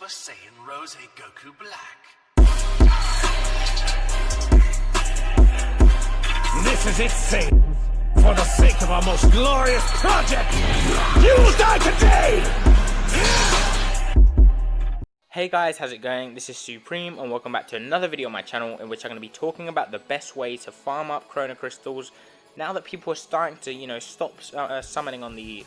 Super Saiyan Rose Goku Black. This is it, Satan. For the sake of our most glorious project, you will die today! Hey guys, how's it going? This is Supreme and welcome back to another video on my channel in which I'm going to be talking about the best way to farm up Chrono Crystals now that people are starting to, stop summoning on the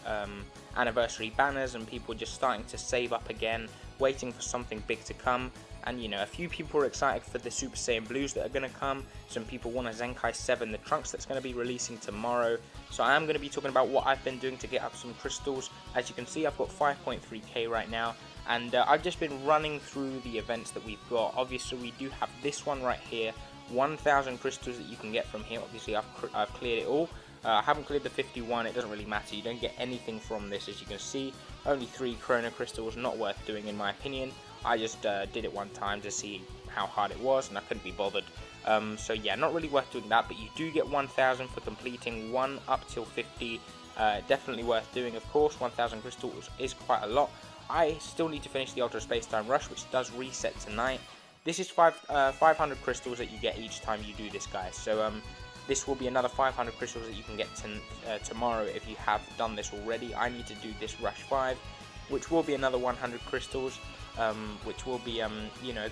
anniversary banners, and people are just starting to save up again, waiting for something big to come. And a few people are excited for the Super Saiyan Blues that are going to come. Some people want a Zenkai 7, the Trunks that's going to be releasing tomorrow. So I am going to be talking about what I've been doing to get up some crystals. As you can see, I've got 5.3k right now. And I've just been running through the events that we've got. Obviously, we do have this one right here. 1,000 crystals that you can get from here. Obviously, I've cleared it all. I haven't cleared the 51, it doesn't really matter. You don't get anything from this, as you can see. Only 3 Chrono Crystals, not worth doing in my opinion. I just did it one time to see how hard it was, and I couldn't be bothered. So yeah, not really worth doing that, but you do get 1,000 for completing 1 up till 50. Definitely worth doing, of course. 1,000 crystals is quite a lot. I still need to finish the Ultra Space Time Rush, which does reset tonight. This is 500 crystals that you get each time you do this, guys. So this will be another 500 crystals that you can get tomorrow if you have done this already. I need to do this Rush 5, which will be another 100 crystals, which will be a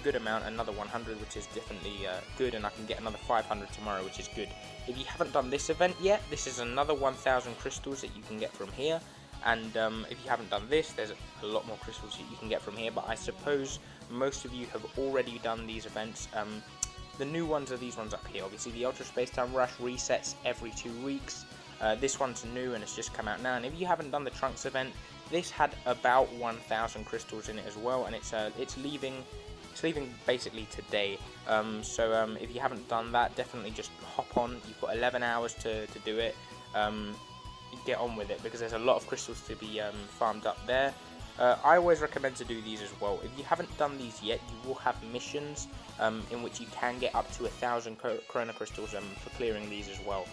good amount, another 100, which is definitely good, and I can get another 500 tomorrow, which is good. If you haven't done this event yet, this is another 1,000 crystals that you can get from here. And if you haven't done this, there's a lot more crystals that you can get from here, but I suppose most of you have already done these events. The new ones are these ones up here. Obviously, the Ultra Space Time Rush resets every 2 weeks. This one's new and it's just come out now. And if you haven't done the Trunks event, this had about 1,000 crystals in it as well, and it's leaving basically today. So if you haven't done that, definitely just hop on. You've got 11 hours to do it. Get on with it, because there's a lot of crystals to be farmed up there. I always recommend to do these as well. If you haven't done these yet, you will have missions in which you can get up to 1,000 Chrono Crystals for clearing these as well.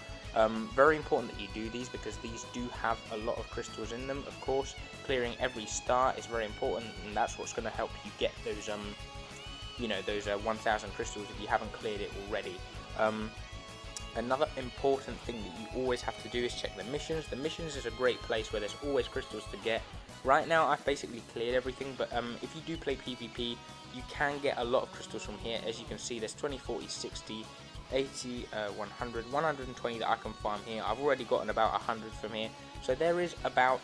Very important that you do these, because these do have a lot of crystals in them. Of course, clearing every star is very important, and that's what's going to help you get those 1,000 crystals if you haven't cleared it already. Another important thing that you always have to do is check the missions. The missions is a great place where there's always crystals to get. Right now I've basically cleared everything, but if you do play PvP, you can get a lot of crystals from here. As you can see, there's 20, 40, 60, 80, 100, 120 that I can farm here. I've already gotten about 100 from here. So there is about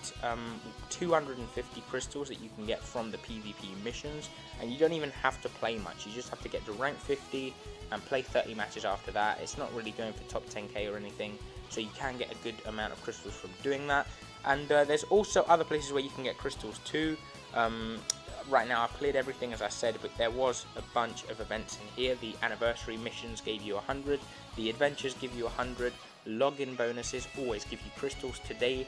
250 crystals that you can get from the PvP missions, and you don't even have to play much. You just have to get to rank 50 and play 30 matches after that. It's not really going for top 10k or anything, so you can get a good amount of crystals from doing that. And there's also other places where you can get crystals too. Right now I've cleared everything, as I said, but there was a bunch of events in here. The anniversary missions gave you 100, the adventures give you 100, login bonuses always give you crystals. Today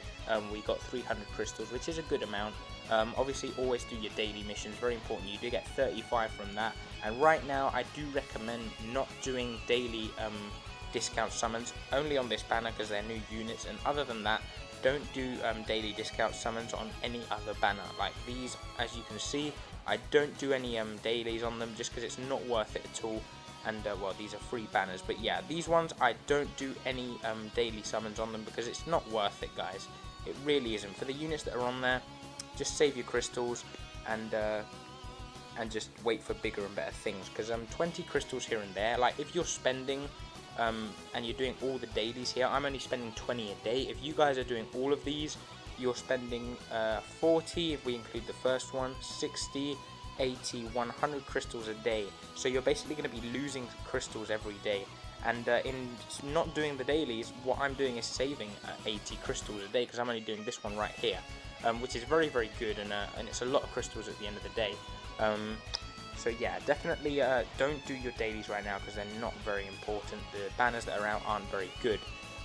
we got 300 crystals, which is a good amount. Obviously always do your daily missions, very important. You do get 35 from that, and right now I do recommend not doing daily discount summons, only on this banner because they're new units, and other than that, don't do daily discount summons on any other banner. Like these, as you can see, I don't do any dailies on them just because it's not worth it at all. And well, these are free banners, but yeah, these ones I don't do any daily summons on them because it's not worth it, guys. It really isn't. For the units that are on there, just save your crystals and just wait for bigger and better things, because 20 crystals here and there, like if you're spending and you're doing all the dailies here, I'm only spending 20 a day. If you guys are doing all of these, you're spending 40 if we include the first one, 60, 80, 100 crystals a day. So you're basically going to be losing crystals every day. And in not doing the dailies, what I'm doing is saving 80 crystals a day, because I'm only doing this one right here, which is very, very good, and it's a lot of crystals at the end of the day. So yeah, definitely don't do your dailies right now because they're not very important. The banners that are out aren't very good.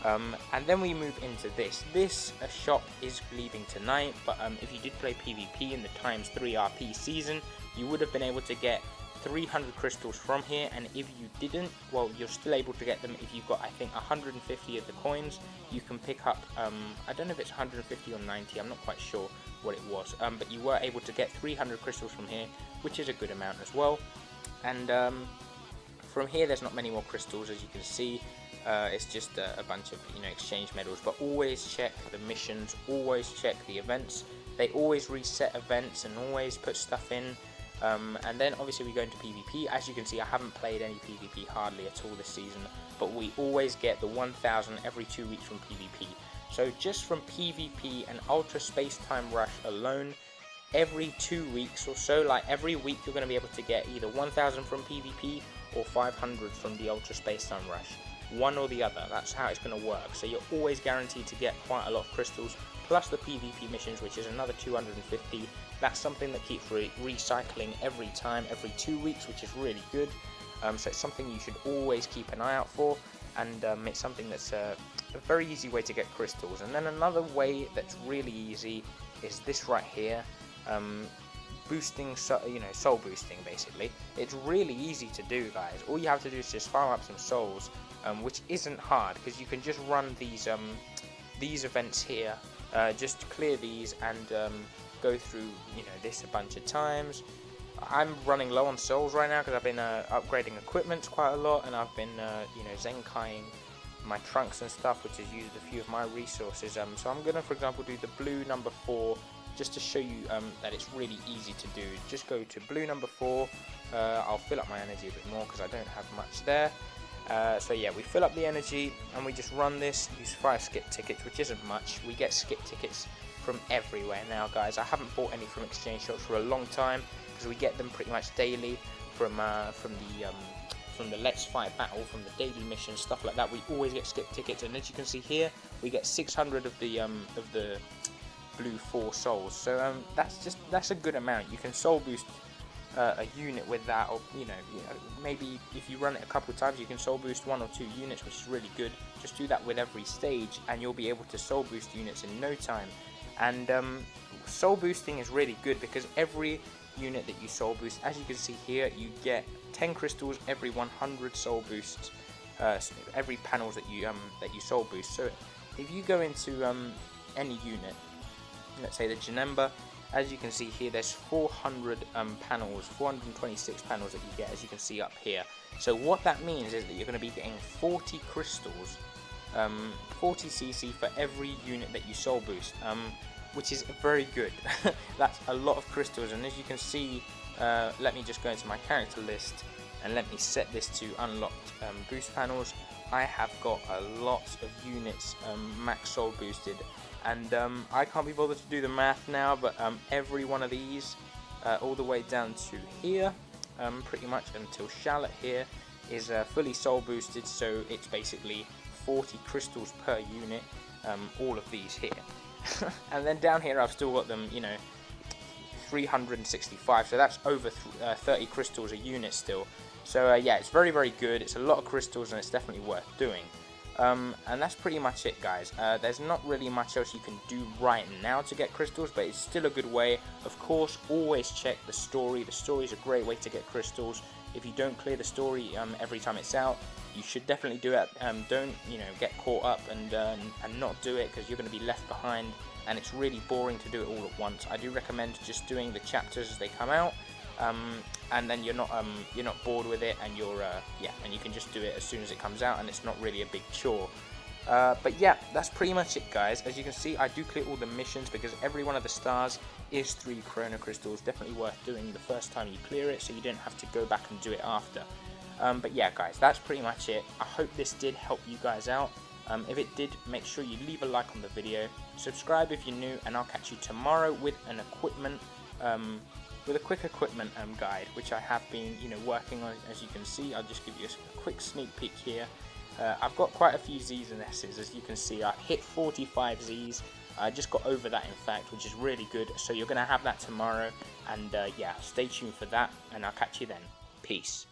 And then we move into this. This shop is leaving tonight, but if you did play PvP in the ×3 RP season, you would have been able to get 300 crystals from here, and if you didn't, well, you're still able to get them if you've got, I think, 150 of the coins. You can pick up, I don't know if it's 150 or 90, I'm not quite sure, what it was. But you were able to get 300 crystals from here, which is a good amount as well. And from here, there's not many more crystals, as you can see. It's just a bunch of exchange medals. But always check the missions, always check the events. They always reset events and always put stuff in. And then obviously we go into PvP. As you can see, I haven't played any PvP hardly at all this season, but we always get the 1000 every 2 weeks from PvP. So just from PvP and Ultra Space Time Rush alone, every 2 weeks or so, like every week, you're going to be able to get either 1000 from PvP or 500 from the Ultra Space Time Rush. One or the other, that's how it's going to work. So you're always guaranteed to get quite a lot of crystals, plus the PvP missions, which is another 250. That's something that keeps recycling every time, every 2 weeks, which is really good. So it's something you should always keep an eye out for, and it's something that's a very easy way to get crystals. And then another way that's really easy is this right here, boosting, soul boosting basically. It's really easy to do, guys. All you have to do is just farm up some souls, which isn't hard, because you can just run these events here, just clear these and go through this a bunch of times. I'm running low on souls right now because I've been upgrading equipment quite a lot, and I've been Zenkaiing my trunks and stuff, which has used a few of my resources. So I'm gonna, for example, do the blue number 4 just to show you that it's really easy to do. Just go to blue number 4. I'll fill up my energy a bit more because I don't have much there. So yeah, we fill up the energy and we just run this, use 5 skip tickets, which isn't much. We get skip tickets from everywhere now, guys. I haven't bought any from exchange shops for a long time because we get them pretty much daily from the Let's Fight battle, from the daily missions, stuff like that. We always get skip tickets, and as you can see here, we get 600 of the blue 4 souls. So that's a good amount. You can soul boost a unit with that, or maybe if you run it a couple of times, you can soul boost 1 or 2 units, which is really good. Just do that with every stage and you'll be able to soul boost units in no time. And soul boosting is really good because every unit that you soul boost, as you can see here, you get 10 crystals every 100 soul boosts, every panels that you soul boost. So if you go into any unit, let's say the Janemba, as you can see here, there's 400 panels, 426 panels that you get, as you can see up here. So what that means is that you're going to be getting 40 crystals, 40 CC for every unit that you soul boost, which is very good. That's a lot of crystals, and as you can see, let me just go into my character list and let me set this to unlocked boost panels. I have got a lot of units max soul boosted, and I can't be bothered to do the math now, but every one of these, all the way down to here, pretty much until Charlotte here, is fully soul boosted. So it's basically 40 crystals per unit, all of these here. And then down here I've still got them 365, so that's over 30 crystals a unit still. So yeah, it's very, very good. It's a lot of crystals and it's definitely worth doing. And that's pretty much it, guys. There's not really much else you can do right now to get crystals, but it's still a good way. Of course, always check the story. The story is a great way to get crystals. If you don't clear the story every time it's out, you should definitely do it. Don't get caught up and not do it, because you're going to be left behind and it's really boring to do it all at once. I do recommend just doing the chapters as they come out, and then you're not bored with it, and and you can just do it as soon as it comes out, and it's not really a big chore. But yeah, that's pretty much it, guys. As you can see, I do clear all the missions because every one of the stars is 3 Chrono crystals. Definitely worth doing the first time you clear it, so you don't have to go back and do it after. But yeah, guys, that's pretty much it. I hope this did help you guys out. If it did, make sure you leave a like on the video, subscribe if you're new, and I'll catch you tomorrow with an equipment, with a quick equipment guide, which I have been working on. As you can see, I'll just give you a quick sneak peek here. I've got quite a few Z's and S's. As you can see, I hit 45 Z's. I just got over that, in fact, which is really good. So you're going to have that tomorrow, and yeah, stay tuned for that, and I'll catch you then. Peace.